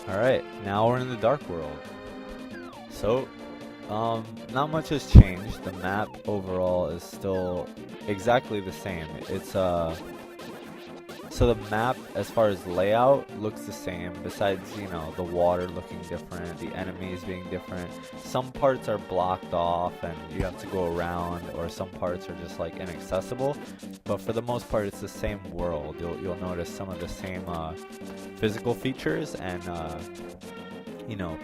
Alright, now we're in the Dark World. So, not much has changed. The map overall is still exactly the same. So the map, as far as layout, looks the same, besides, the water looking different, the enemies being different. Some parts are blocked off and you have to go around, or some parts are just like inaccessible. But for the most part, it's the same world. You'll notice some of the same physical features, and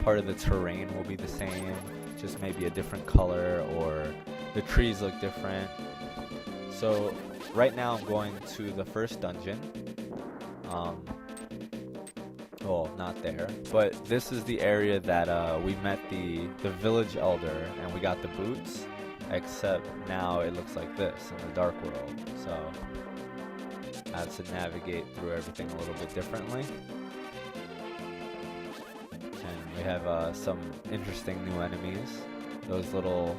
part of the terrain will be the same, just maybe a different color, or the trees look different. So right now I'm going to the first dungeon. Well, not there, but this is the area that we met the village elder and we got the boots, except now it looks like this in the Dark World. So I have to navigate through everything a little bit differently. And we have some interesting new enemies. Those little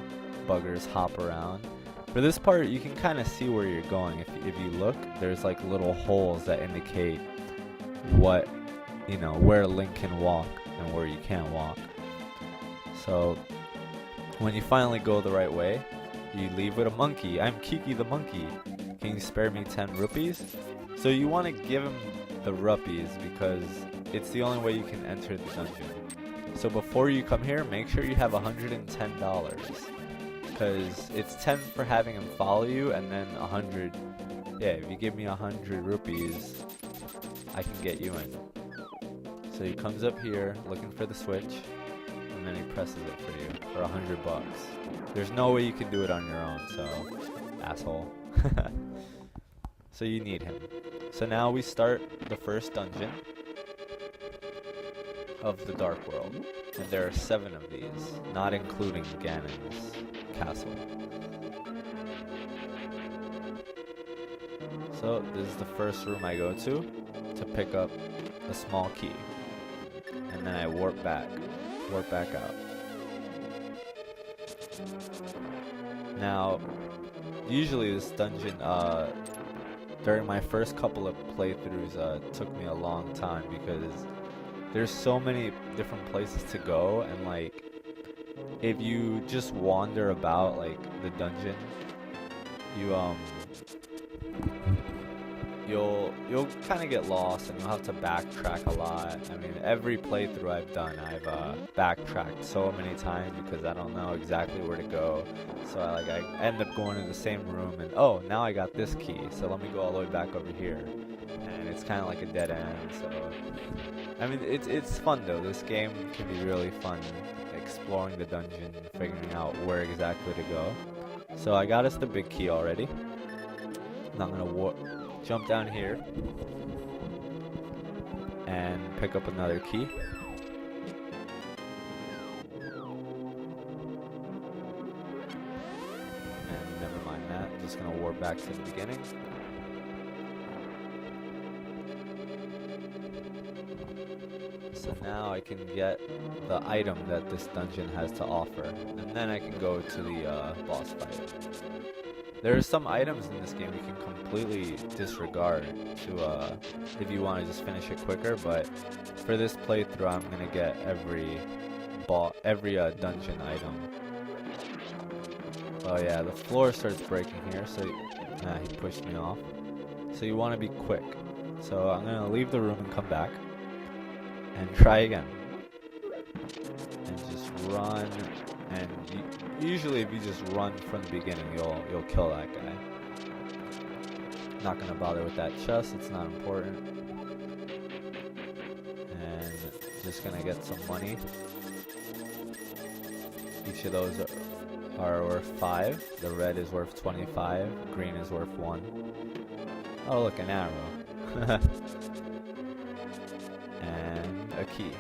buggers hop around. For this part, you can kind of see where you're going. If you look, there's like little holes that indicate where Link can walk and where you can't walk. So when you finally go the right way, you leave with a monkey. I'm Kiki the monkey. Can you spare me 10 rupees? So you want to give him the rupees because it's the only way you can enter the dungeon. So before you come here, make sure you have $110. Because it's 10 for having him follow you, and then 100. Yeah, if you give me 100 rupees, I can get you in. So he comes up here looking for the switch, and then he presses it for you for 100 bucks. There's no way you can do it on your own, so asshole. So you need him. So now we start the first dungeon of the Dark World, and there are 7 of these, not including Ganon's castle. So this is the first room I go to pick up a small key, and then I warp back out. Now, usually this dungeon, during my first couple of playthroughs, took me a long time because there's so many different places to go, and like, if you just wander about like the dungeon, you'll kind of get lost, and you'll have to backtrack a lot. I mean, every playthrough I've done, I've backtracked so many times because I don't know exactly where to go. So I end up going to the same room, and oh, now I got this key, so let me go all the way back over here, and it's kind of like a dead end. So I mean, it's fun though. This game can be really fun, exploring the dungeon, figuring out where exactly to go. So I got us the big key already. Now I'm gonna jump down here and pick up another key. And never mind that. I'm just gonna warp back to the beginning. So now I can get the item that this dungeon has to offer, and then I can go to the boss fight. There are some items in this game you can completely disregard if you want to just finish it quicker, but for this playthrough I'm gonna get every dungeon item. Oh yeah, the floor starts breaking here, so he pushed me off. So you want to be quick. So I'm gonna leave the room and come back and try again, and just run. And usually if you just run from the beginning, you'll kill that guy. Not gonna bother with that chest, it's not important. And just gonna get some money. Each of those are worth 5. The red is worth 25, green is worth 1. Oh look, an arrow. And a key.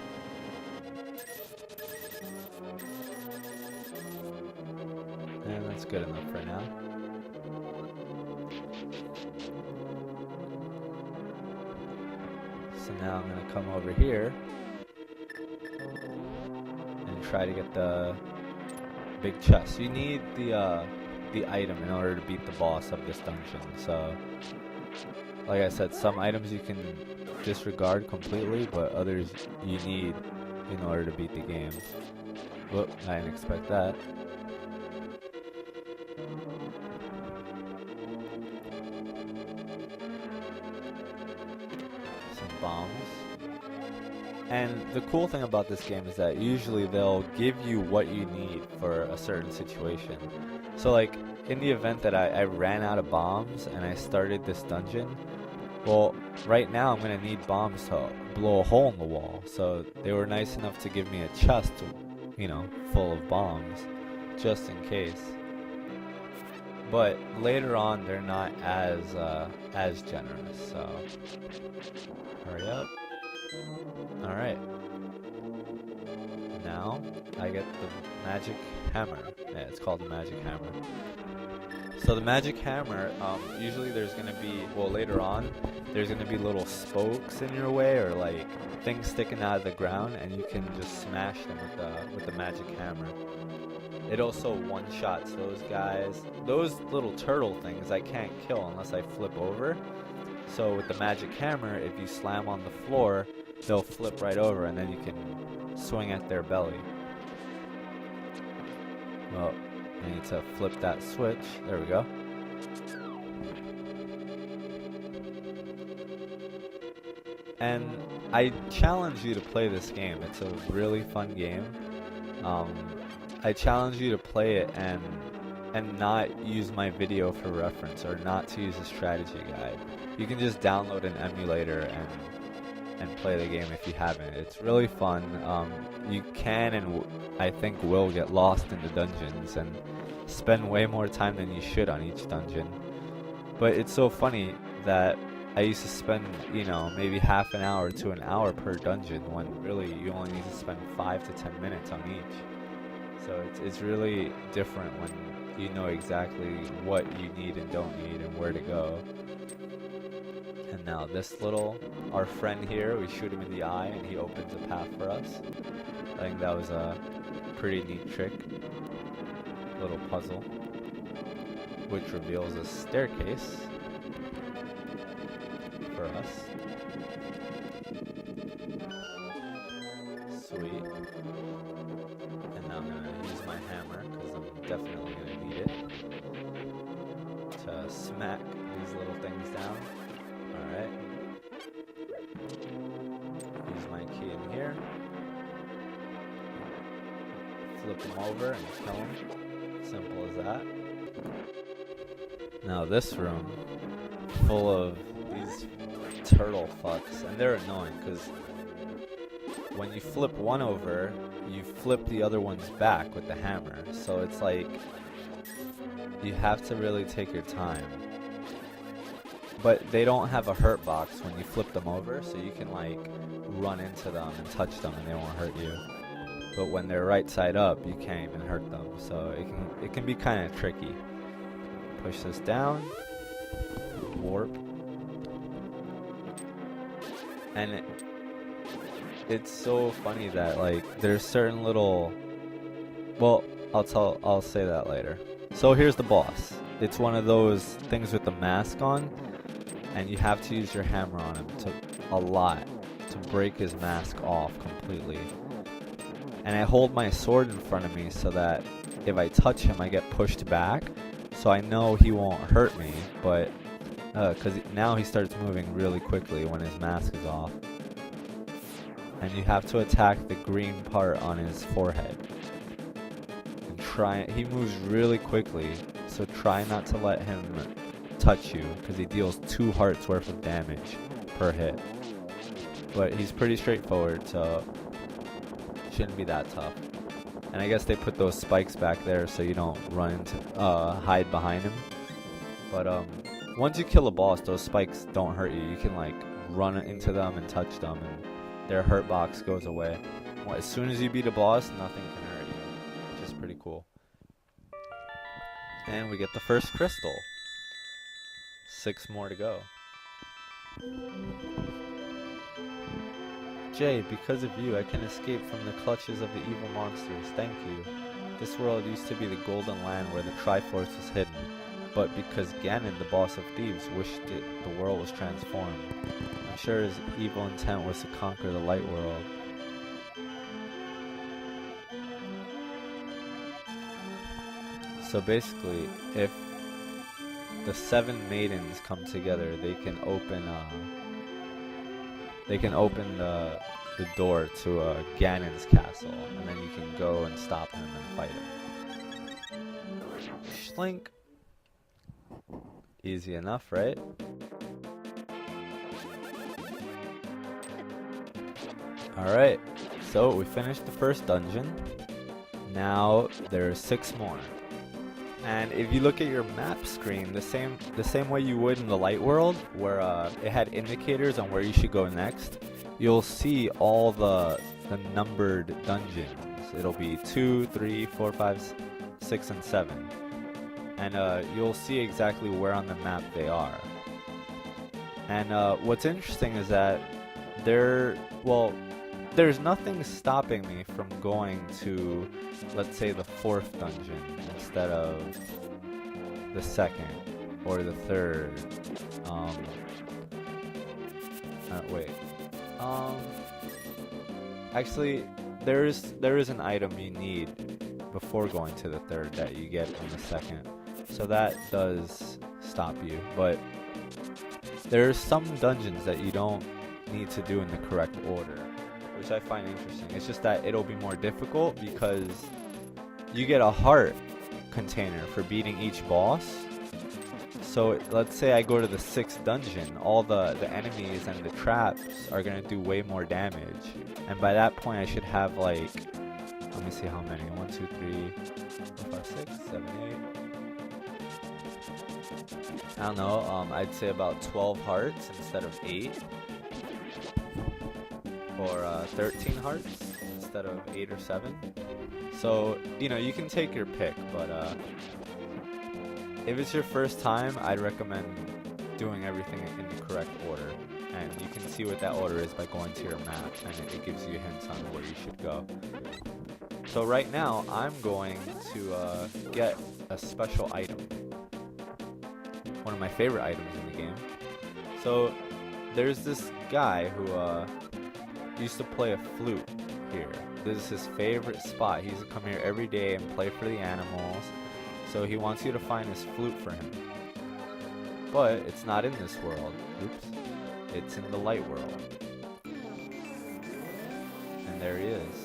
And that's good enough for now. So now I'm gonna come over here and try to get the big chest. You need the item in order to beat the boss of this dungeon. So, like I said, some items you can disregard completely, but others you need in order to beat the game. Whoop, I didn't expect that. Some bombs. And the cool thing about this game is that usually they'll give you what you need for a certain situation. So like, in the event that I ran out of bombs and I started this dungeon, well, right now I'm going to need bombs to blow a hole in the wall. So they were nice enough to give me a chest, you know, full of bombs, just in case. But later on, they're not as generous, so hurry up. Alright. Now, I get the magic hammer. Yeah, it's called the magic hammer. So the magic hammer, usually there's going to be, well, later on, there's going to be little spokes in your way, or like things sticking out of the ground, and you can just smash them with the magic hammer. It also one-shots those guys. Those little turtle things I can't kill unless I flip over. So with the magic hammer, if you slam on the floor, they'll flip right over, and then you can swing at their belly. Well, I need to flip that switch. There we go. And I challenge you to play this game. It's a really fun game. I challenge you to play it and not use my video for reference, or not to use a strategy guide. You can just download an emulator and play the game if you haven't. It's really fun. You can and I think will get lost in the dungeons and spend way more time than you should on each dungeon. But it's so funny that I used to spend, you know, maybe half an hour to an hour per dungeon, when really you only need to spend 5 to 10 minutes on each. So it's really different when you know exactly what you need and don't need and where to go. And now this our friend here, we shoot him in the eye and he opens a path for us. I think that was a pretty neat trick. Little puzzle, which reveals a staircase for us. Sweet. And now I'm gonna use my hammer, because I'm definitely gonna need it to smack these little things down. Alright. Use my key in here. Flip them over and kill them. Simple as that. Now this room, full of these turtle fucks, and they're annoying because when you flip one over, you flip the other ones back with the hammer. So it's like, you have to really take your time. But they don't have a hurt box when you flip them over, so you can like run into them and touch them and they won't hurt you. But when they're right side up, you can't even hurt them. So it can be kind of tricky. Push this down. Warp. And it's so funny that like there's certain little, well, I'll say that later. So here's the boss. It's one of those things with the mask on, and you have to use your hammer on him a lot to break his mask off completely. And I hold my sword in front of me so that if I touch him, I get pushed back, so I know he won't hurt me. But because now he starts moving really quickly when his mask is off. And you have to attack the green part on his forehead. And he moves really quickly, so try not to let him touch you, because he deals 2 hearts worth of damage per hit. But he's pretty straightforward, so shouldn't be that tough. And I guess they put those spikes back there so you don't run into hide behind him. But once you kill a boss, those spikes don't hurt you. You can like run into them and touch them, and their hurt box goes away. Well, as soon as you beat a boss, nothing can hurt you, which is pretty cool. And we get the first crystal. 6 more to go. Jay, because of you, I can escape from the clutches of the evil monsters. Thank you. This world used to be the golden land where the Triforce was hidden, but because Ganon, the boss of thieves, wished it, the world was transformed. I'm sure his evil intent was to conquer the light world. So basically, if the 7 maidens come together, they can open the door to Ganon's castle, and then you can go and stop him and fight him. Schlink. Easy enough, right? Alright, so we finished the first dungeon. Now there's 6 more. And if you look at your map screen, the same way you would in the light world, where it had indicators on where you should go next, you'll see all the numbered dungeons. It'll be 2, 3, 4, 5, 6, and 7. And you'll see exactly where on the map they are. And what's interesting is that there's nothing stopping me from going to, let's say, the 4th dungeon instead of the 2nd or the 3rd. Actually, there is an item you need before going to the 3rd that you get on the 2nd, so that does stop you. But there's some dungeons that you don't need to do in the correct order, which I find interesting. It's just that it'll be more difficult because you get a heart container for beating each boss. So let's say I go to the 6th dungeon, all the enemies and the traps are going to do way more damage. And by that point I should have like, let me see how many, 1, 2, 3, 4, 5, 6, 7, 8. I don't know, I'd say about 12 hearts instead of 8. Or 13 hearts instead of 8 or 7. So, you can take your pick, but if it's your first time, I'd recommend doing everything in the correct order. And you can see what that order is by going to your map, and it gives you hints on where you should go. So right now, I'm going to get a special item. One of my favorite items in the game. So, there's this guy who used to play a flute here. This is his favorite spot. He used to come here every day and play for the animals. So he wants you to find his flute for him. But it's not in this world. Oops. It's in the light world. And there he is.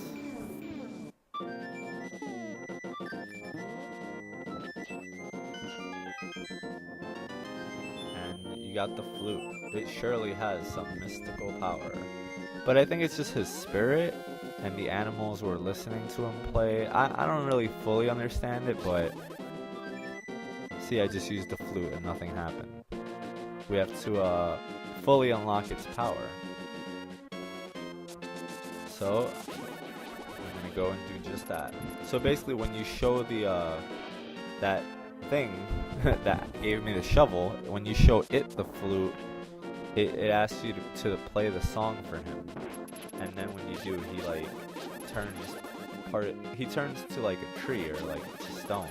And you got the flute. It surely has some mystical power. But I think it's just his spirit, and the animals were listening to him play. I don't really fully understand it, but see, I just used the flute and nothing happened. We have to fully unlock its power. So I'm gonna go and do just that. So basically, when you show the that thing that gave me the shovel, when you show it the flute, it asks you to play the song for him, and then when you do, he turns to like a tree or like to stone.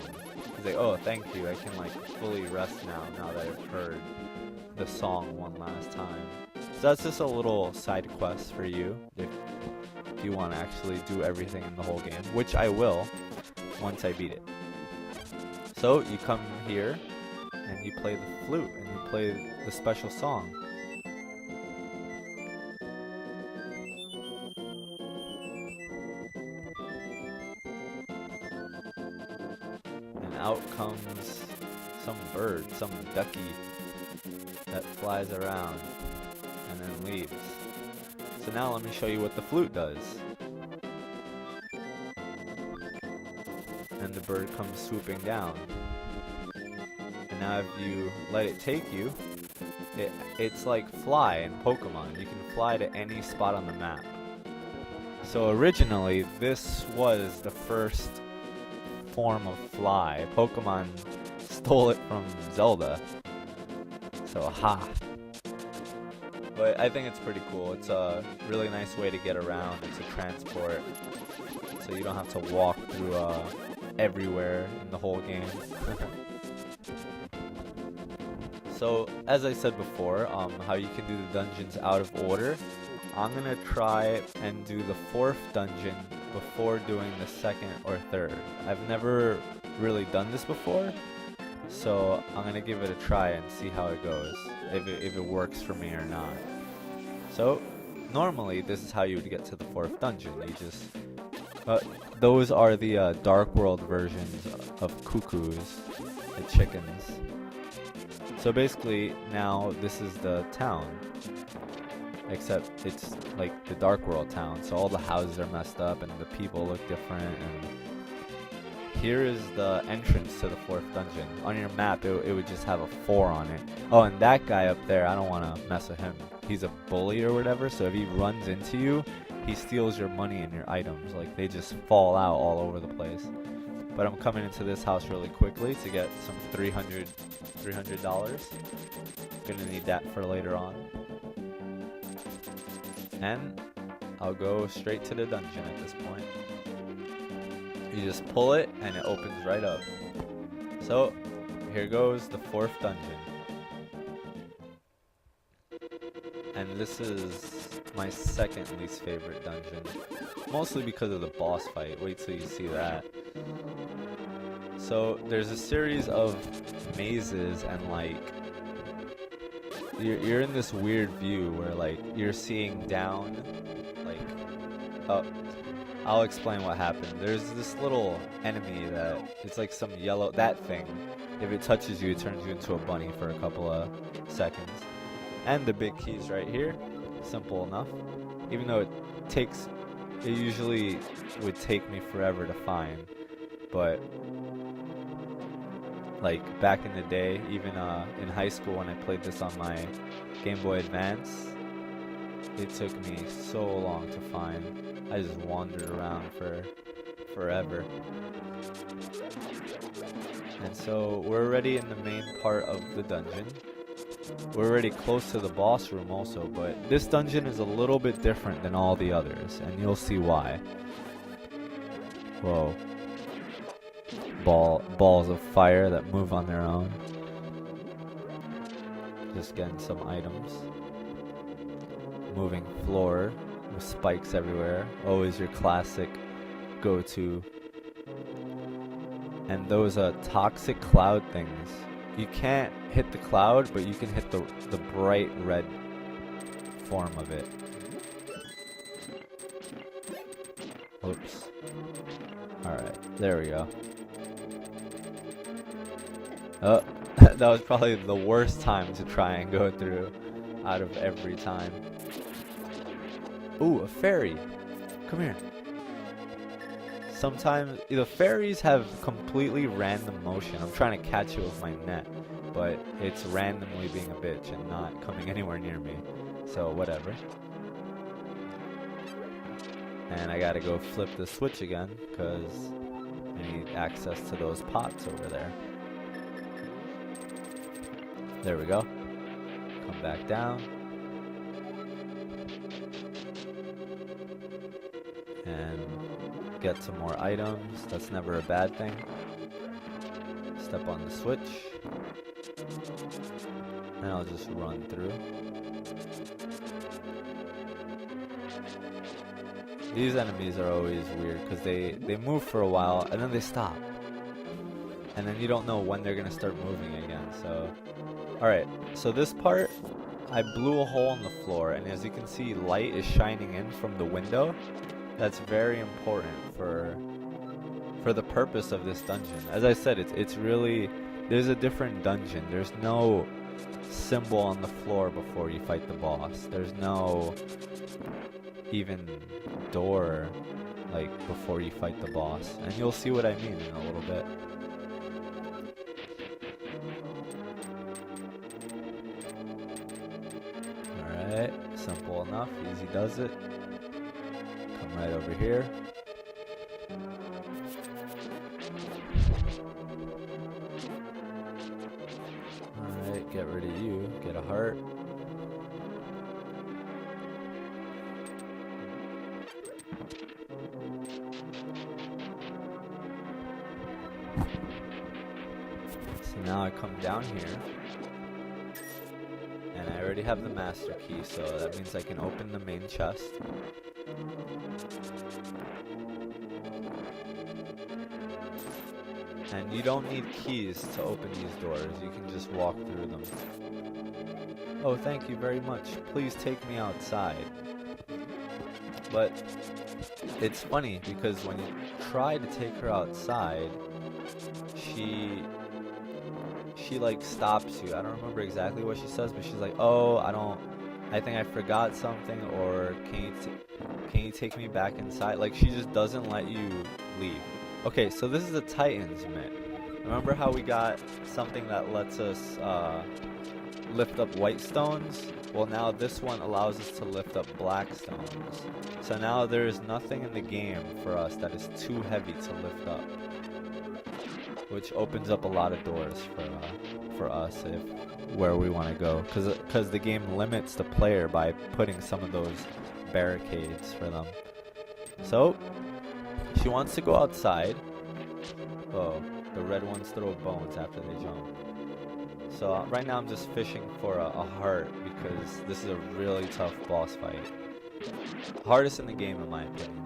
He's like, oh, thank you, I can like fully rest now that I've heard the song one last time. So that's just a little side quest for you if you want to actually do everything in the whole game, which I will once I beat it. So you come here and you play the flute and you play the special song. And out comes some bird, some ducky that flies around and then leaves. So now let me show you what the flute does. And the bird comes swooping down. And now if you let it take you, it's like fly in Pokemon. You can fly to any spot on the map. So originally, this was the first form of fly. Pokemon stole it from Zelda. So ha! But I think it's pretty cool. It's a really nice way to get around. It's a transport. So you don't have to walk through everywhere in the whole game. So, as I said before, how you can do the dungeons out of order, I'm gonna try and do the 4th dungeon before doing the 2nd or 3rd. I've never really done this before, so I'm gonna give it a try and see how it goes, if it works for me or not. So, normally this is how you would get to the 4th dungeon. You just, those are the Dark World versions of cuckoos, the chickens. So basically, now this is the town, except it's like the Dark World town, so all the houses are messed up and the people look different, and here is the entrance to the 4th dungeon. On your map, it would just have a 4 on it. Oh, and that guy up there, I don't want to mess with him. He's a bully or whatever, so if he runs into you, he steals your money and your items. Like, they just fall out all over the place. But I'm coming into this house really quickly to get some $300. Gonna need that for later on. And I'll go straight to the dungeon at this point. You just pull it and it opens right up. So here goes the 4th dungeon. And this is my 2nd least favorite dungeon. Mostly because of the boss fight. Wait till you see that. So there's a series of mazes and like you're in this weird view where like you're seeing down, like I'll explain what happened. There's this little enemy that it's like some yellow, that thing, if it touches you it turns you into a bunny for a couple of seconds. And the big key's right here. Simple enough. Even though it usually would take me forever to find, but like back in the day, even in high school when I played this on my Game Boy Advance, it took me so long to find. I just wandered around for forever. And so we're already in the main part of the dungeon. We're already close to the boss room also, but this dungeon is a little bit different than all the others, and you'll see why. Whoa. Balls of fire that move on their own. Just getting some items. Moving floor with spikes everywhere. Always your classic go-to. And those toxic cloud things. You can't hit the cloud, but you can hit the bright red form of it. Oops. Alright, there we go. Oh, that was probably the worst time to try and go through out of every time. Ooh, a fairy. Come here. Sometimes the fairies have completely random motion. I'm trying to catch it with my net, but it's randomly being a bitch and not coming anywhere near me. So whatever. And I gotta go flip the switch again because I need access to those pots over there. There we go. Come back down. And get some more items. That's never a bad thing. Step on the switch. And I'll just run through. These enemies are always weird because they move for a while and then they stop. And then you don't know when they're going to start moving again. So, alright. So this part, I blew a hole in the floor. And as you can see, light is shining in from the window. That's very important for the purpose of this dungeon. As I said, it's really, there's a different dungeon. There's no symbol on the floor before you fight the boss. There's no even door like before you fight the boss. And you'll see what I mean in a little bit. Alright, simple enough, easy does it. Come right over here. Alright, get rid of you. Get a heart. So now I come down here. already have the master key, so that means I can open the main chest. And you don't need keys to open these doors, you can just walk through them. Oh, thank you very much. Please take me outside. But it's funny because when you try to take her outside, she like stops you. I don't remember exactly what she says, but she's like, "Oh, I think I forgot something," or can you take me back inside? Like, she just doesn't let you leave. Okay, so this is a Titan's mitt. Remember how we got something that lets us lift up white stones? Well, now this one allows us to lift up black stones. So now there is nothing in the game for us that is too heavy to lift up, which opens up a lot of doors for us where we want to go, because the game limits the player by putting some of those barricades for them. So she wants to go outside. Oh, the red ones throw bones after they jump. So right now I'm just fishing for a heart, because this is a really tough boss fight. Hardest in the game in my opinion.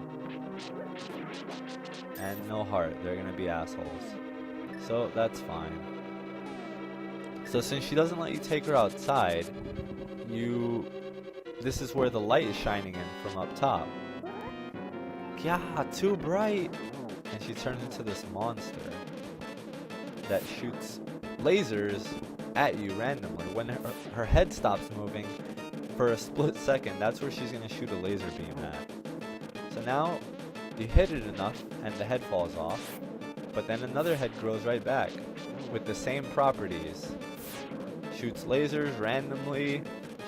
And no heart, they're gonna be assholes. So that's fine. So since she doesn't let you take her outside, this is where the light is shining in from up top. Yeah, too bright! And she turns into this monster that shoots lasers at you randomly. When her head stops moving for a split second, that's where she's gonna shoot a laser beam at. So now you hit it enough and the head falls off, but then another head grows right back with the same properties. Shoots lasers randomly,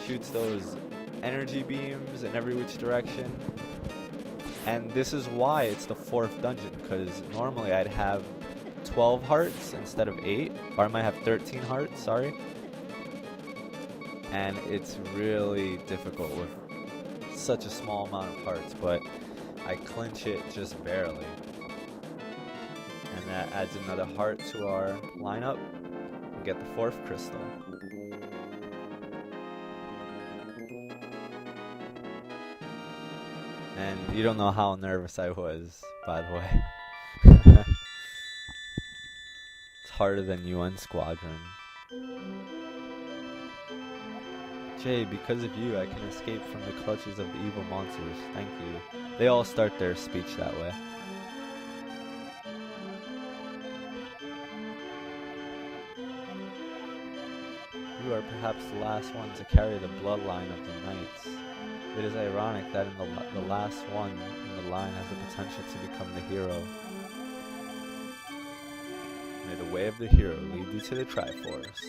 shoots those energy beams in every which direction. And this is why it's the 4th dungeon, because normally I'd have 12 hearts instead of 8, or I might have 13 hearts, sorry. And it's really difficult with such a small amount of hearts, but I clinch it just barely. And that adds another heart to our lineup. We get the 4th crystal. And you don't know how nervous I was, by the way. It's harder than UN Squadron. Jay, because of you, I can escape from the clutches of the evil monsters. Thank you. They all start their speech that way. You are perhaps the last one to carry the bloodline of the knights. It is ironic that in the last one in the line has the potential to become the hero. May the way of the hero lead you to the Triforce.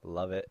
Love it.